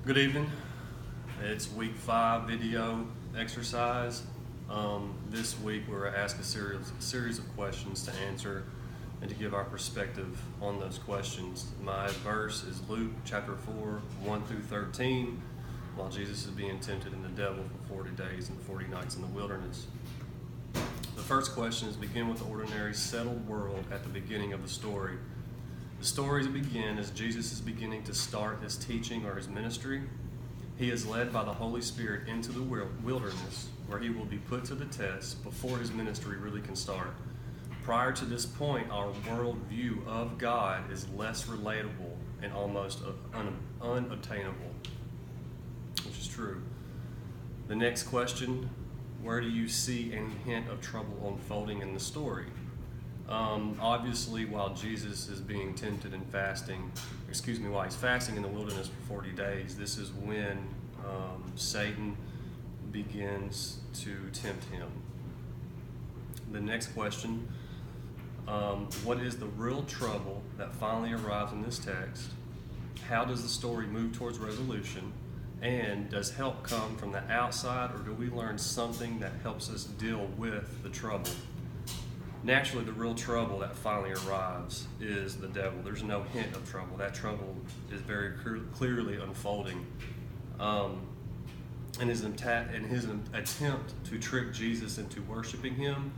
Good evening. It's week 5 video exercise. This week we're asked a series of questions to answer and to give our perspective on those questions. My verse is Luke chapter 4, 1 through 13, while Jesus is being tempted in the devil for 40 days and 40 nights in the wilderness. The first question is, begin with the ordinary settled world at the beginning of the story. The stories begin as Jesus is beginning to start his teaching or his ministry. He is led by the Holy Spirit into the wilderness, where he will be put to the test before his ministry really can start. Prior to this point, our worldview of God is less relatable and almost unobtainable, which is true. The next question, where do you see any hint of trouble unfolding in the story? Obviously, while Jesus is being tempted and while he's fasting in the wilderness for 40 days, this is when Satan begins to tempt him. The next question, what is the real trouble that finally arrives in this text? How does the story move towards resolution? And does help come from the outside, or do we learn something that helps us deal with the trouble? Naturally, the real trouble that finally arrives is the devil. There's no hint of trouble. That trouble is very clearly unfolding. In his attempt to trick Jesus into worshiping him,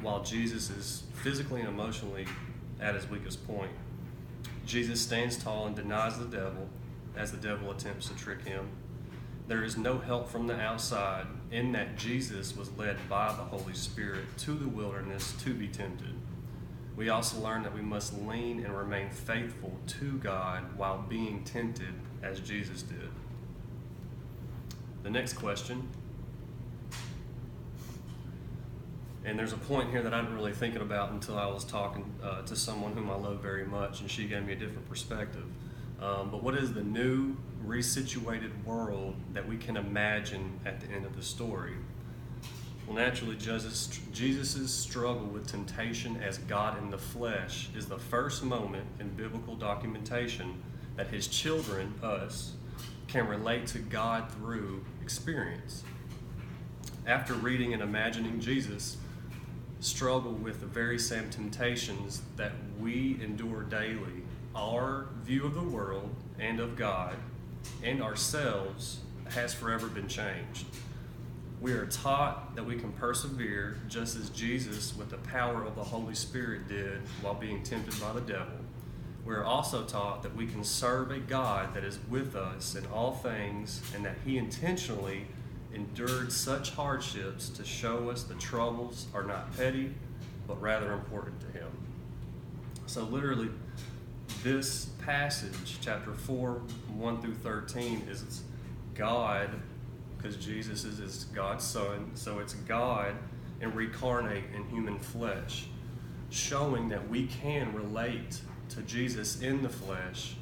while Jesus is physically and emotionally at his weakest point, Jesus stands tall and denies the devil as the devil attempts to trick him. There is no help from the outside, in that Jesus was led by the Holy Spirit to the wilderness to be tempted. We also learn that we must lean and remain faithful to God while being tempted as Jesus did. The next question, and there's a point here that I didn't really think about until I was talking to someone whom I love very much, and she gave me a different perspective. But what is the new, resituated world that we can imagine at the end of the story? Well, naturally, Jesus' struggle with temptation as God in the flesh is the first moment in biblical documentation that his children, us, can relate to God through experience. After reading and imagining Jesus struggle with the very same temptations that we endure daily, our view of the world and of God and ourselves has forever been changed. We are taught that we can persevere just as Jesus, with the power of the Holy Spirit, did while being tempted by the devil. We are also taught that we can serve a God that is with us in all things, and that he intentionally endured such hardships to show us the troubles are not petty, but rather important to him. So literally, this passage, chapter 4, 1 through 13, is God, because Jesus is God's Son, so it's God incarnate in human flesh, showing that we can relate to Jesus in the flesh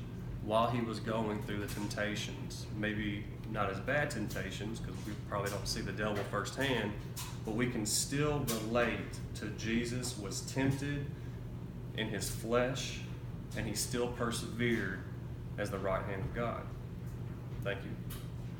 while he was going through the temptations. Maybe not as bad temptations, because we probably don't see the devil firsthand, but we can still relate to Jesus was tempted in his flesh, and he still persevered as the right hand of God. Thank you.